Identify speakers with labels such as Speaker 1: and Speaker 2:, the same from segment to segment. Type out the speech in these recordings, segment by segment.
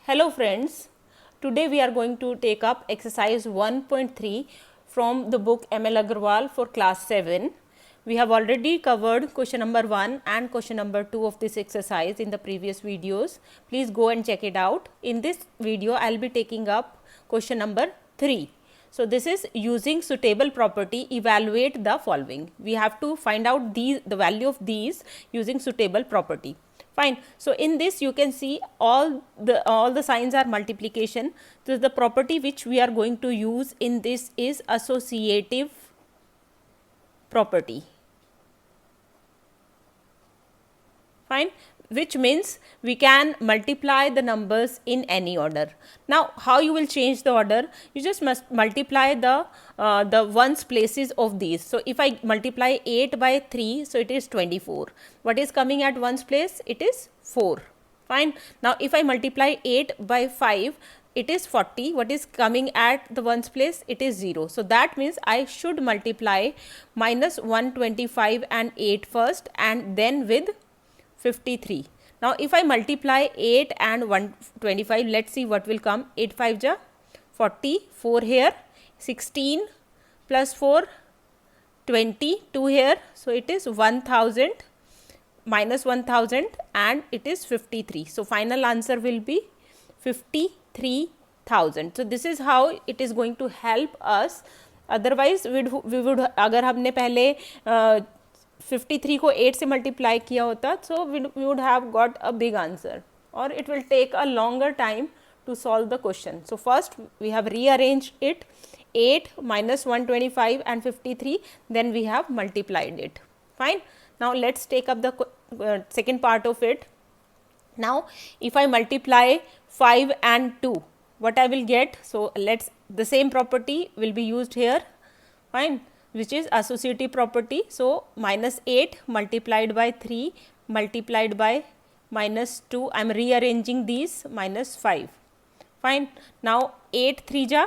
Speaker 1: Hello friends, today we are going to take up exercise 1.3 from the book ML Agarwal for class 7. We have already covered question number 1 and question number 2 of this exercise in the previous videos. Please go and check it out. In this video, I will be taking up question number 3. So, this is using suitable property, evaluate the following. We have to find out the value of these using suitable property. Fine. So, in this you can see all the signs are multiplication. So, the property which we are going to use in this is associative property. Fine, which means we can multiply the numbers in any order. Now, how you will change the order? You just must multiply the ones places of these. So, if I multiply 8 by 3, so it is 24. What is coming at ones place? It is 4. Fine. Now, if I multiply 8 by 5, it is 40. What is coming at the ones place? It is 0. So, that means I should multiply minus 125 and 8 first and then with 53. Now, if I multiply 8 and 125, let us see what will come. 8 5 ja 40, 4 here, 16 plus 4, 20, 2 here. So, it is 1000 minus 1000 and it is 53. So, final answer will be 53,000. So, this is how it is going to help us. Otherwise, we would अगर हमने पहले 53 को 8 से multiply किया होता, so we would have got a big answer or it will take a longer time to solve the question. So, first we have rearranged it, 8 minus 125 and 53, then we have multiplied it. Fine. Now, let us take up the second part of it. Now, if I multiply 5 and 2, what I will get? So, the same property will be used here. Fine, which is associative property. So, minus 8 multiplied by 3 multiplied by minus 2, I am rearranging these, minus 5. Fine. Now, 8 3 ja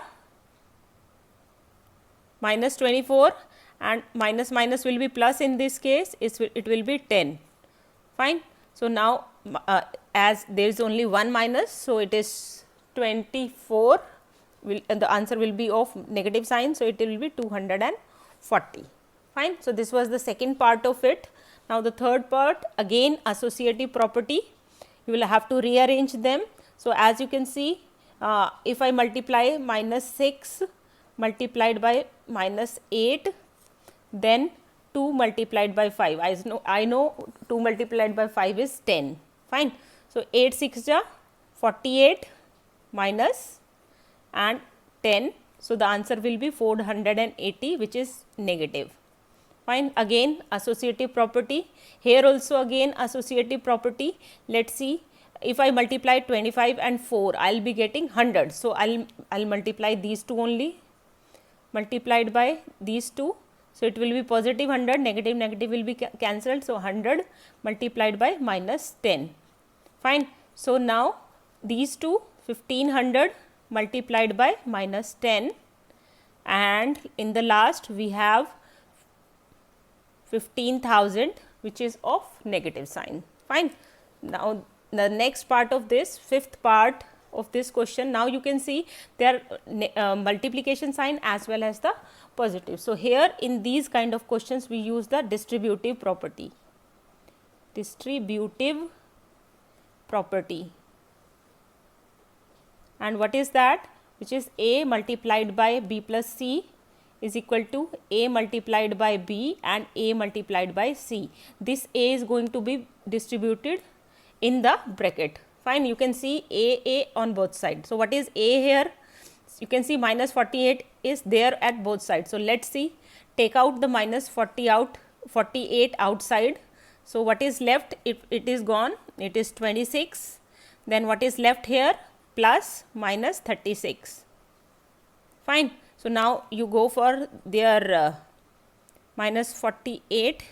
Speaker 1: minus 24 and minus minus will be plus in this case, it will be 10. Fine. So, now as there is only one minus, so it is 24, the answer will be of negative sign, so it will be 240. Fine. So, this was the second part of it. Now, the third part, again associative property, you will have to rearrange them. So, as you can see, if I multiply minus 6 multiplied by minus 8, then 2 multiplied by 5, I know 2 multiplied by 5 is 10. Fine. So, 8 6 ja 48 minus and 10. So, the answer will be 480, which is negative. Fine. Again associative property, here also again associative property. Let us see, if I multiply 25 and 4, I will be getting 100. So, I will multiply these two only, multiplied by these two. So, it will be positive 100, negative negative will be cancelled. So, 100 multiplied by minus 10. Fine. So, now these two 1500 multiplied by minus 10 and in the last we have 15,000, which is of negative sign. Fine. Now, the next part of this, fifth part of this question, now you can see there are multiplication sign as well as the positive. So, here in these kind of questions we use the distributive property. Distributive property. And what is that? Which is A multiplied by B plus C is equal to A multiplied by B and A multiplied by C. This A is going to be distributed in the bracket. Fine. You can see A on both sides. So, what is A here? You can see minus 48 is there at both sides. So, let us see, take out the minus 48 outside. So, what is left? It is gone, it is 26. Then what is left here? Plus minus 36. Fine. So, now you go for their minus 48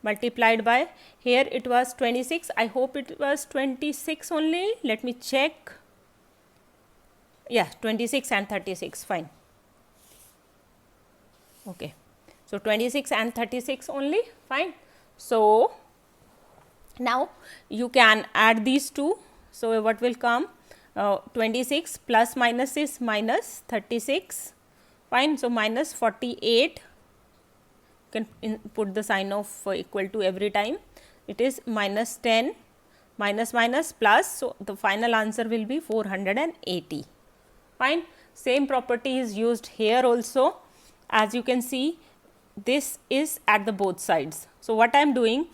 Speaker 1: multiplied by, here it was 26, I hope it was 26 only, let me check, yeah, 26 and 36, fine. Okay. So, 26 and 36 only, fine. So, now you can add these two. So, what will come? 26 plus minus is minus 36. Fine. So, minus 48, you can put the sign of equal to every time. It is minus 10, minus minus plus. So, the final answer will be 480. Fine. Same property is used here also. As you can see, this is at the both sides. So, what I am doing,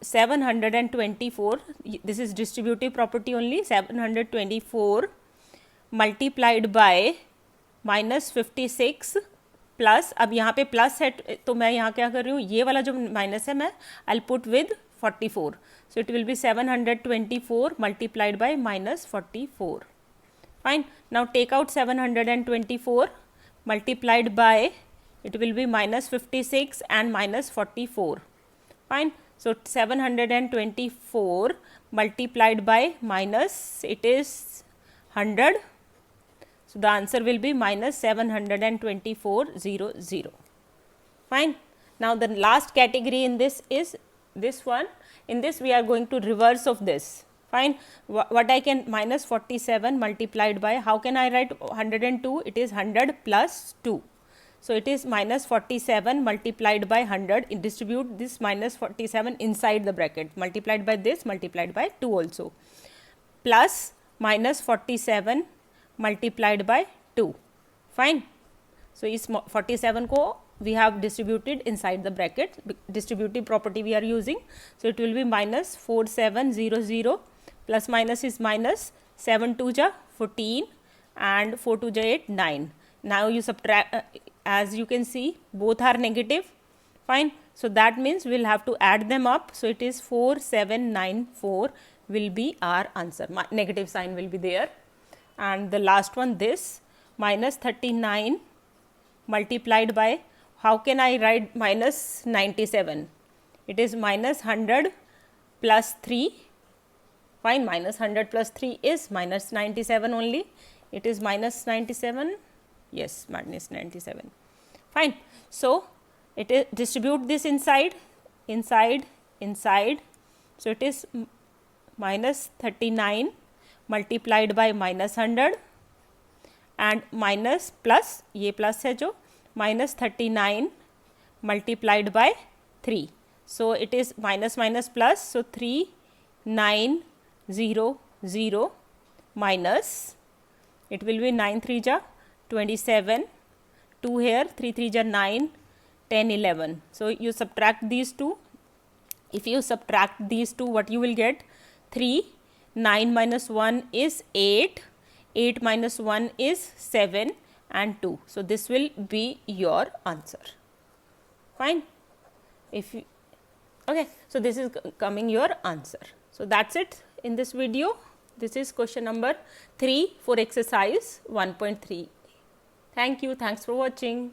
Speaker 1: 724, this is distributive property only, 724 multiplied by minus 56 plus, अब यहाँ पे plus है तो मैं यहाँ क्या कर रही हूँ, ये वाला जो माइनस है मैं I put with 44. So it will be 724 multiplied by minus 44. Fine. Now take out 724 multiplied by, it will be minus 56 and minus 44. Fine. So, 724 multiplied by minus, it is 100. So, the answer will be minus 724,000. Fine. Now, the last category in this is this one. In this we are going to reverse of this. Fine. What I can, minus 47 multiplied by, how can I write 102? It is 100 plus 2. So, it is minus 47 multiplied by 100. Distribute this minus 47 inside the bracket, multiplied by this, multiplied by 2 also, plus minus 47 multiplied by 2. Fine. So, is 47 ko we have distributed inside the bracket, distributive property we are using. So, it will be minus 4700, plus minus is minus, 7 2 ja 14 and 4 2 ja 8, 9. Now, you subtract, as you can see both are negative. Fine. So, that means we will have to add them up. So, it is 4794 will be our answer, negative sign will be there. And the last one, this minus 39 multiplied by, how can I write minus 97? It is minus 100 plus 3. Fine, minus 100 plus 3 is minus 97 only. It is minus 97. Yes, minus 97. Fine. So, it is distribute this inside, inside, inside. So, it is minus 39 multiplied by minus 100 and minus plus, ये plus है जो, minus 39 multiplied by 3. So, it is minus minus plus. So, 3900 minus, it will be 9 3 ja 27, 2 here, 3 3 ja 9, 10 11. So, you subtract these two. If you subtract these two, what you will get? 3, 9 minus 1 is 8, 8 minus 1 is 7 and 2. So, this will be your answer. Fine. If you, okay, so this is coming your answer. So, that's it in this video. This is question number 3 for exercise 1.3. Thank you. Thanks for watching.